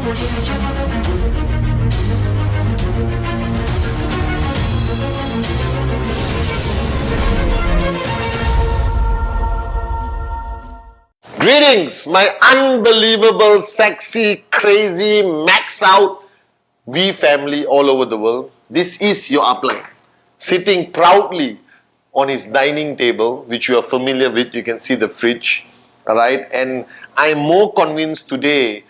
Greetings, my unbelievable, sexy, crazy, max out V family all over the world. This is your upline, sitting proudly on his dining table, which you are familiar with. You can see the fridge, all right? And I'm more convinced today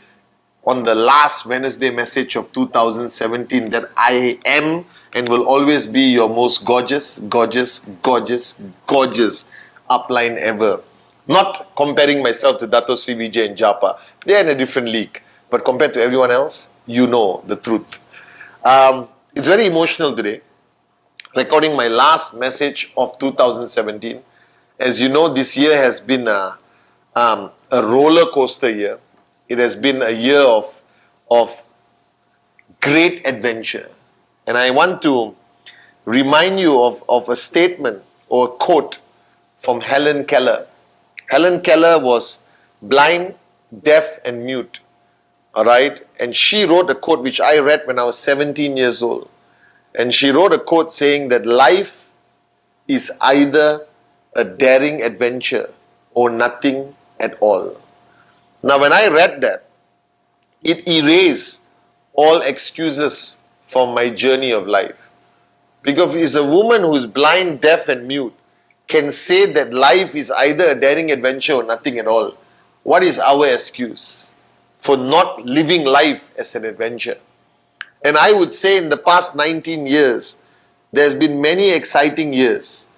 on the last Wednesday message of 2017 that I am and will always be your most gorgeous, gorgeous, gorgeous, gorgeous upline ever. Not comparing myself to Dato Sri Vijay and Japa. They're in a different league. But compared to everyone else, you know the truth. It's very emotional today. Recording my last message of 2017. As you know, this year has been a roller coaster year. It has been a year of great adventure. And I want to remind you of a statement or a quote from Helen Keller. Helen Keller was blind, deaf, and mute. All right? And she wrote a quote which I read when I was 17 years old. And she wrote a quote saying that life is either a daring adventure or nothing at all. Now, when I read that, it erased all excuses from my journey of life. Because if a woman who is blind, deaf, and mute can say that life is either a daring adventure or nothing at all, what is our excuse for not living life as an adventure? And I would say in the past 19 years, there's been many exciting years.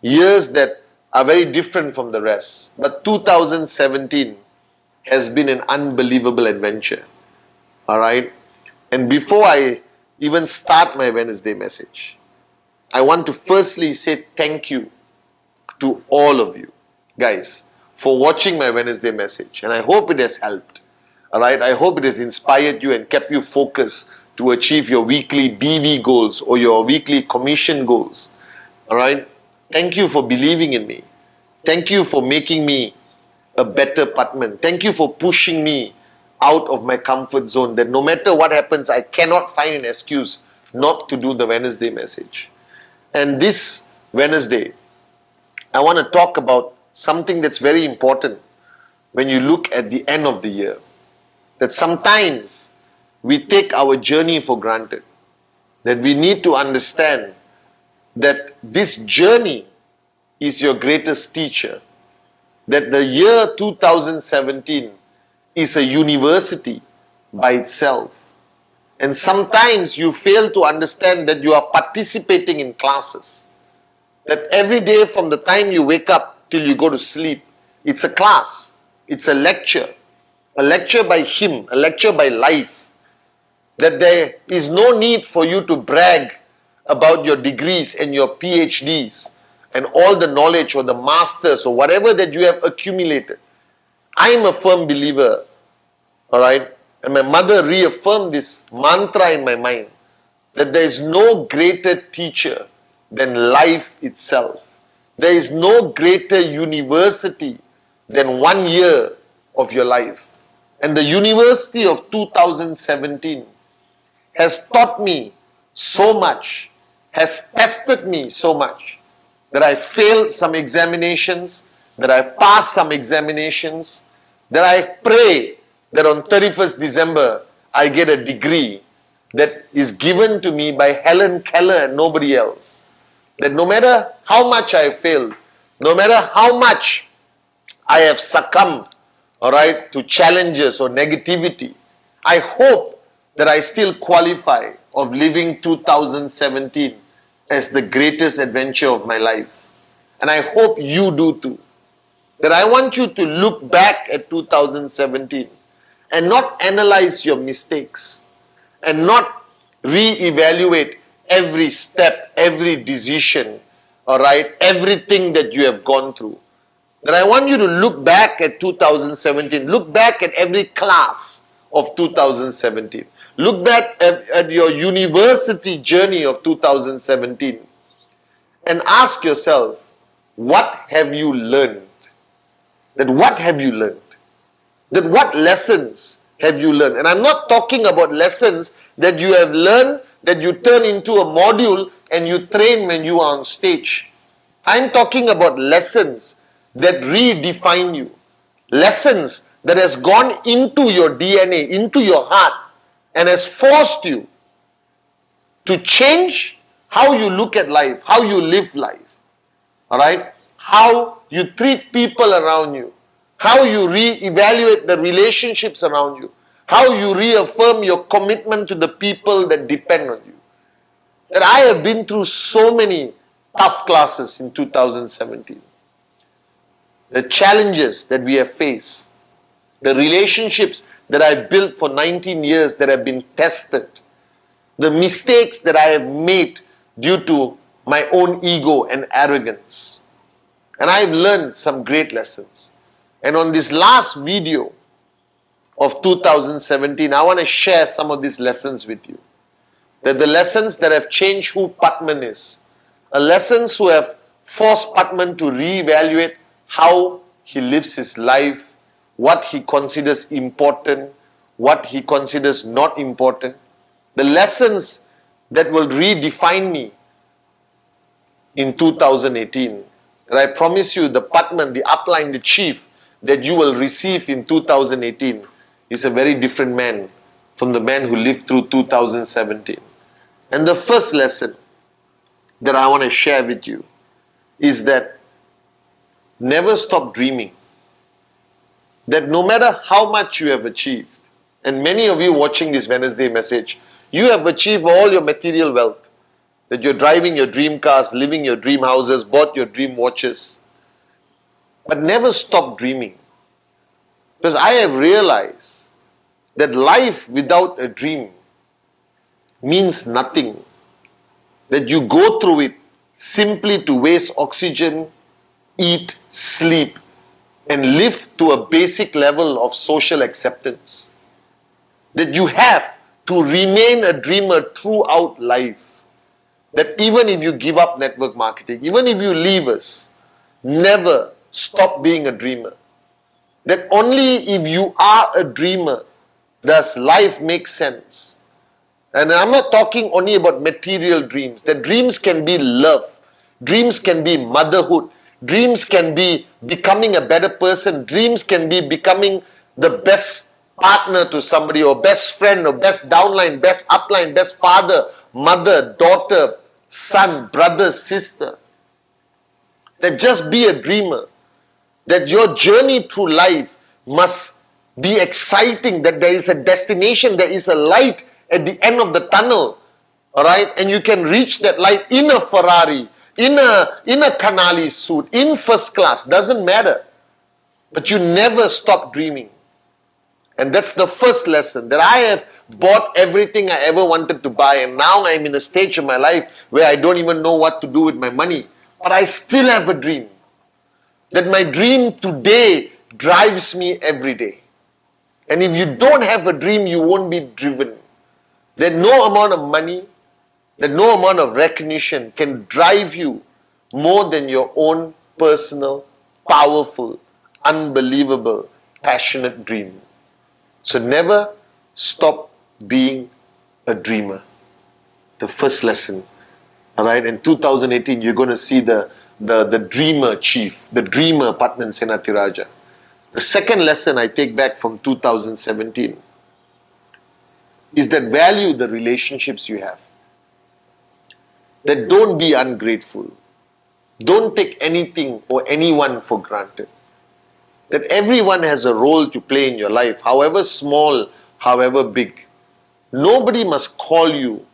Years that are very different from the rest. But 2017 has been an unbelievable adventure. Alright? And before I even start my Wednesday message, I want to firstly say thank you to all of you guys for watching my Wednesday message, and I hope it has helped. Alright, I hope it has inspired you and kept you focused to achieve your weekly BV goals or your weekly commission goals. Alright, thank you for believing in me. Thank you for making me a better Patman. Thank you for pushing me out of my comfort zone, that no matter what happens, I cannot find an excuse not to do the Wednesday message. And this Wednesday, I want to talk about something that's very important when you look at the end of the year. That sometimes we take our journey for granted. That we need to understand that this journey is your greatest teacher. That the year 2017 is a university by itself. And sometimes you fail to understand that you are participating in classes. That every day from the time you wake up till you go to sleep, it's a class, it's a lecture by him, a lecture by life. That there is no need for you to brag about your degrees and your PhDs and all the knowledge or the masters or whatever that you have accumulated. I am a firm believer, alright, and my mother reaffirmed this mantra in my mind, that there is no greater teacher than life itself. There is no greater university than 1 year of your life. And the university of 2017 has taught me so much, has tested me so much, that I failed some examinations, that I passed some examinations, that I pray that on 31st December I get a degree that is given to me by Helen Keller and nobody else. That no matter how much I failed, no matter how much I have succumbed, alright, to challenges or negativity, I hope that I still qualify of living 2017 as the greatest adventure of my life. And I hope you do too. That I want you to look back at 2017 and not analyze your mistakes and not re-evaluate every step, every decision, alright, everything that you have gone through. That I want you to look back at 2017, look back at every class of 2017, look back at your university journey of 2017 and ask yourself, what have you learned? That what have you learned? That what lessons have you learned? And I'm not talking about lessons that you have learned, that you turn into a module and you train when you are on stage. I'm talking about lessons that redefine you. Lessons that has gone into your DNA, into your heart, and has forced you to change how you look at life, how you live life. Alright? How you treat people around you. How you re-evaluate the relationships around you. How you reaffirm your commitment to the people that depend on you. That I have been through so many tough classes in 2017. The challenges that we have faced. The relationships that I've built for 19 years that have been tested. The mistakes that I have made due to my own ego and arrogance. And I've learned some great lessons. And on this last video of 2017, I want to share some of these lessons with you. That the lessons that have changed who Patman is. Lessons who have forced Patman to reevaluate how he lives his life, what he considers important, what he considers not important. The lessons that will redefine me in 2018. And I promise you, the Patman, the upline, the chief that you will receive in 2018 is a very different man from the man who lived through 2017. And the first lesson that I want to share with you is that never stop dreaming. That no matter how much you have achieved, and many of you watching this Wednesday message, you have achieved all your material wealth. That you're driving your dream cars, living your dream houses, bought your dream watches. But never stop dreaming. Because I have realized that life without a dream means nothing. That you go through it simply to waste oxygen, eat, sleep, and live to a basic level of social acceptance. That you have to remain a dreamer throughout life. That even if you give up network marketing, even if you leave us, never stop being a dreamer. That only if you are a dreamer does life make sense. And I'm not talking only about material dreams. That dreams can be love, dreams can be motherhood, dreams can be becoming a better person, dreams can be becoming the best partner to somebody, or best friend, or best downline, best upline, best father, mother, daughter, son, brother, sister. That just be a dreamer. That your journey through life must be exciting. That there is a destination, there is a light at the end of the tunnel. Alright? And you can reach that light in a Ferrari, in a Canali suit, in first class. Doesn't matter. But you never stop dreaming. And that's the first lesson. That I have bought everything I ever wanted to buy, and now I'm in a stage of my life where I don't even know what to do with my money. But I still have a dream. That my dream today drives me every day. And if you don't have a dream, you won't be driven. That no amount of money, that no amount of recognition can drive you more than your own personal, powerful, unbelievable, passionate dream. So never stop being a dreamer. The first lesson. Alright, in 2018 you're going to see the dreamer chief, the dreamer Patman Senathirajah. The second lesson I take back from 2017 is that value the relationships you have. That don't be ungrateful. Don't take anything or anyone for granted. That everyone has a role to play in your life, however small, however big. Nobody must call you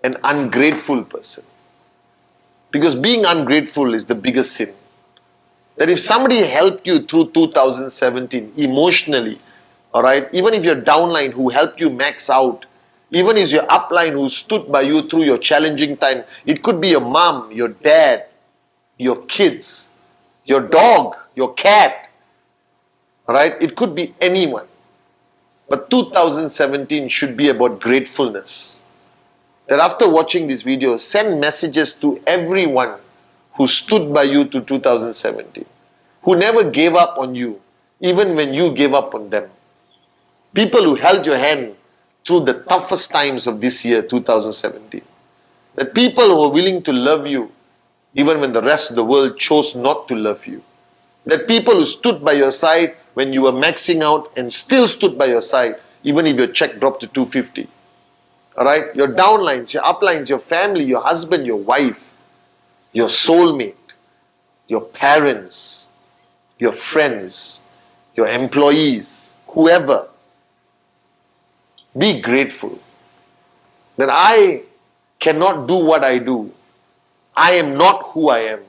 an ungrateful person. Because being ungrateful is the biggest sin. That if somebody helped you through 2017 emotionally, alright, even if your downline who helped you max out, even if your upline who stood by you through your challenging time, it could be your mom, your dad, your kids, your dog, your cat, alright, it could be anyone. But 2017 should be about gratefulness. That after watching this video, send messages to everyone who stood by you to 2017, who never gave up on you, even when you gave up on them. People who held your hand through the toughest times of this year, 2017. That people who are willing to love you even when the rest of the world chose not to love you. That people who stood by your side when you were maxing out and still stood by your side even if your check dropped to 250. Alright? Your downlines, your uplines, your family, your husband, your wife, your soulmate, your parents, your friends, your employees, whoever. Be grateful that I cannot do what I do. I am not who I am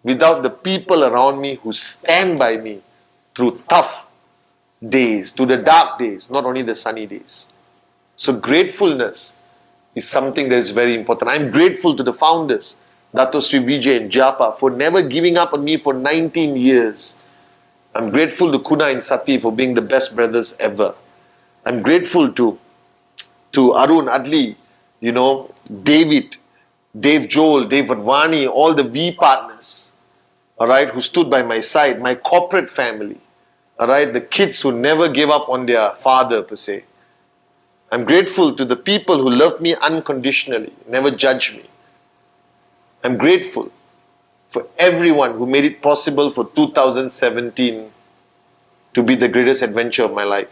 without the people around me who stand by me through tough days, through the dark days, not only the sunny days. So gratefulness is something that is very important. I'm grateful to the founders, Dato Sri Vijay and Japa, for never giving up on me for 19 years. I'm grateful to Kuna and Sati for being the best brothers ever. I'm grateful to Arun, Adli, Dave Joel, Dave Advani, all the V partners, alright, who stood by my side, my corporate family, alright, the kids who never gave up on their father per se. I'm grateful to the people who loved me unconditionally, never judged me. I'm grateful for everyone who made it possible for 2017 to be the greatest adventure of my life.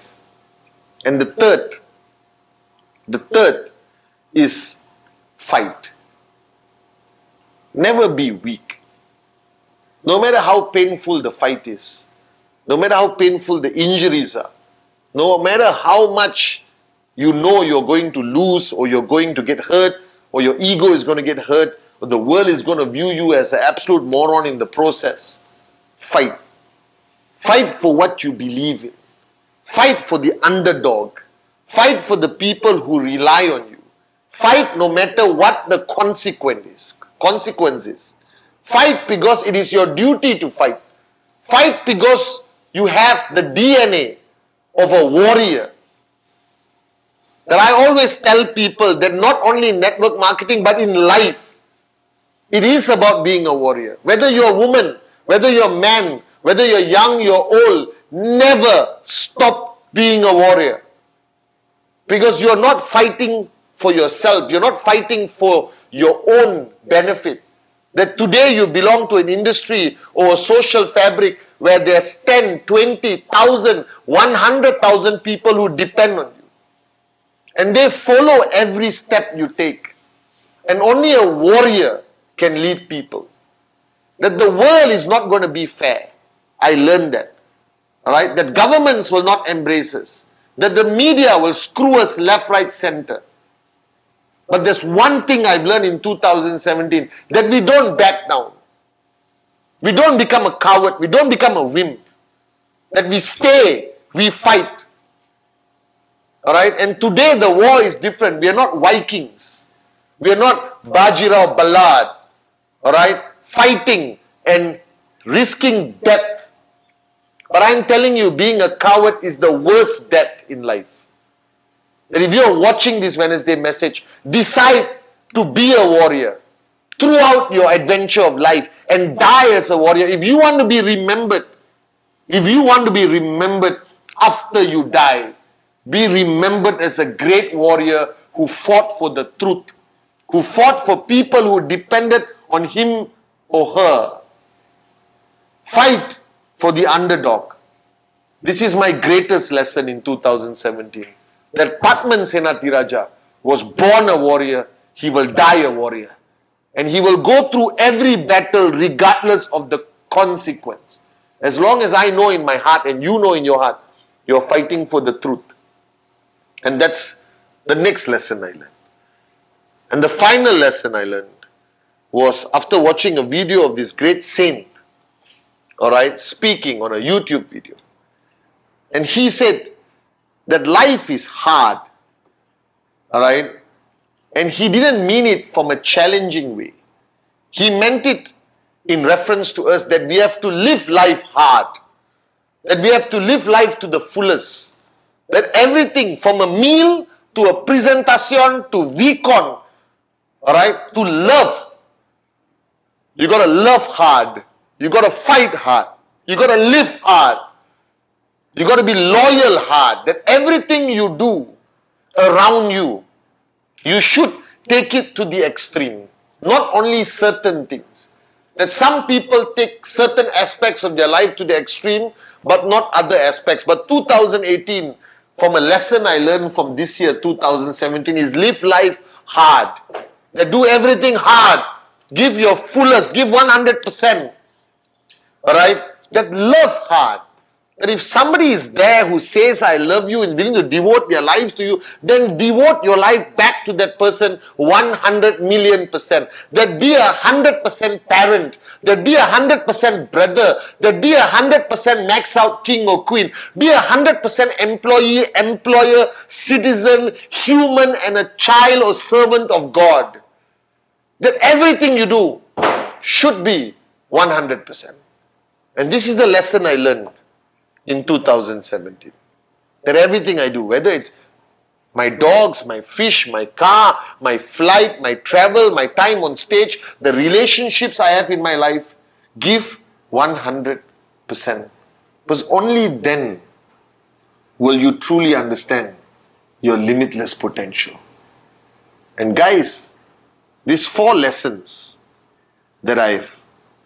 And the third is fight. Never be weak. No matter how painful the fight is, no matter how painful the injuries are, no matter how much you know you're going to lose or you're going to get hurt or your ego is going to get hurt or the world is going to view you as an absolute moron in the process, fight. Fight for what you believe in. Fight for the underdog. Fight for the people who rely on you. Fight no matter what the consequence is. Fight because it is your duty to fight. Fight because you have the DNA of a warrior. That I always tell people that not only in network marketing but in life, it is about being a warrior. Whether you're a woman, whether you're a man, whether you're young, you're old, never stop being a warrior. Because you're not fighting for yourself. You're not fighting for your own benefit. That today you belong to an industry or a social fabric where there's 10, 20,000, 100,000 people who depend on you. And they follow every step you take. And only a warrior can lead people. That the world is not going to be fair. I learned that. Alright? That governments will not embrace us. That the media will screw us left, right, center. But there's one thing I've learned in 2017, that we don't back down. We don't become a coward. We don't become a wimp. That we stay, we fight. Alright? And today the war is different. We are not Vikings. We are not Bajirao Ballad. Alright? Fighting and risking death. But I'm telling you, being a coward is the worst death in life. That if you're watching this Wednesday message, decide to be a warrior throughout your adventure of life and die as a warrior. If you want to be remembered, after you die, be remembered as a great warrior who fought for the truth, who fought for people who depended on him or her. Fight for the underdog. This is my greatest lesson in 2017. That Padman Senathiraja was born a warrior, he will die a warrior. And he will go through every battle regardless of the consequence. As long as I know in my heart and you know in your heart, you're fighting for the truth. And that's the next lesson I learned. And the final lesson I learned was after watching a video of this great saint, alright, speaking on a YouTube video. And he said that life is hard, alright, and he didn't mean it from a challenging way. He meant it in reference to us that we have to live life hard, that we have to live life to the fullest, that everything from a meal to a presentation to VCon, alright, to love, you got to love hard, you got to fight hard, you got to live hard. You got to be loyal hard. That everything you do around you, you should take it to the extreme. Not only certain things. That some people take certain aspects of their life to the extreme, but not other aspects. But 2018, from a lesson I learned from this year, 2017, is live life hard. That do everything hard. Give your fullest, give 100%. Alright? That love hard. That if somebody is there who says, I love you and willing to devote their lives to you, then devote your life back to that person 100 million%. That be 100% parent. That be 100% brother. That be 100% max out king or queen. Be 100% employee, employer, citizen, human, and a child or servant of God. That everything you do should be 100%. And this is the lesson I learned in 2017. That everything I do, whether it's my dogs, my fish, my car, my flight, my travel, my time on stage, the relationships I have in my life, give 100%. Because only then will you truly understand your limitless potential. And guys, these 4 lessons that I've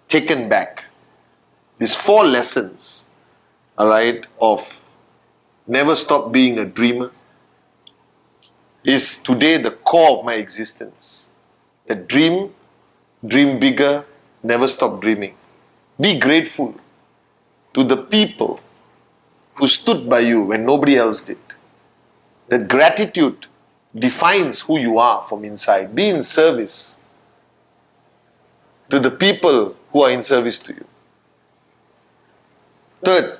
taken back, these 4 lessons, alright, of never stop being a dreamer, is today the core of my existence. The dream bigger, never stop dreaming. Be grateful to the people who stood by you when nobody else did. That gratitude defines who you are from inside. Be in service to the people who are in service to you. Third,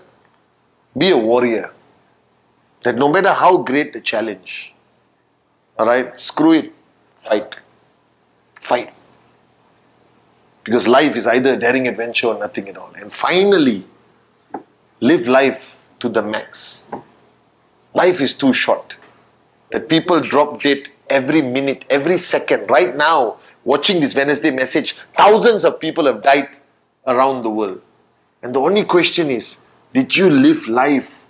be a warrior. That no matter how great the challenge, alright, screw it, fight. Fight. Because life is either a daring adventure or nothing at all. And finally, live life to the max. Life is too short. That people drop dead every minute, every second. Right now, watching this Wednesday message, thousands of people have died around the world. And the only question is, did you live life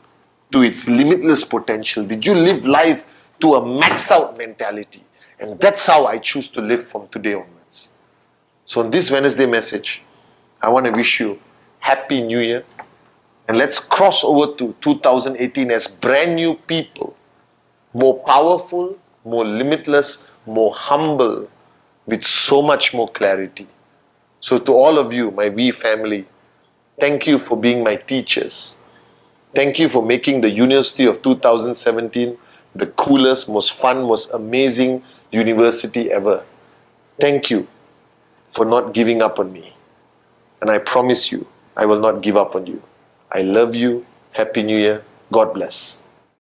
to its limitless potential? Did you live life to a max out mentality? And that's how I choose to live from today onwards. So on this Wednesday message, I want to wish you Happy New Year. And let's cross over to 2018 as brand new people. More powerful, more limitless, more humble, with so much more clarity. So to all of you, my V family, thank you for being my teachers. Thank you for making the University of 2017 the coolest, most fun, most amazing university ever. Thank you for not giving up on me. And I promise you, I will not give up on you. I love you. Happy New Year. God bless.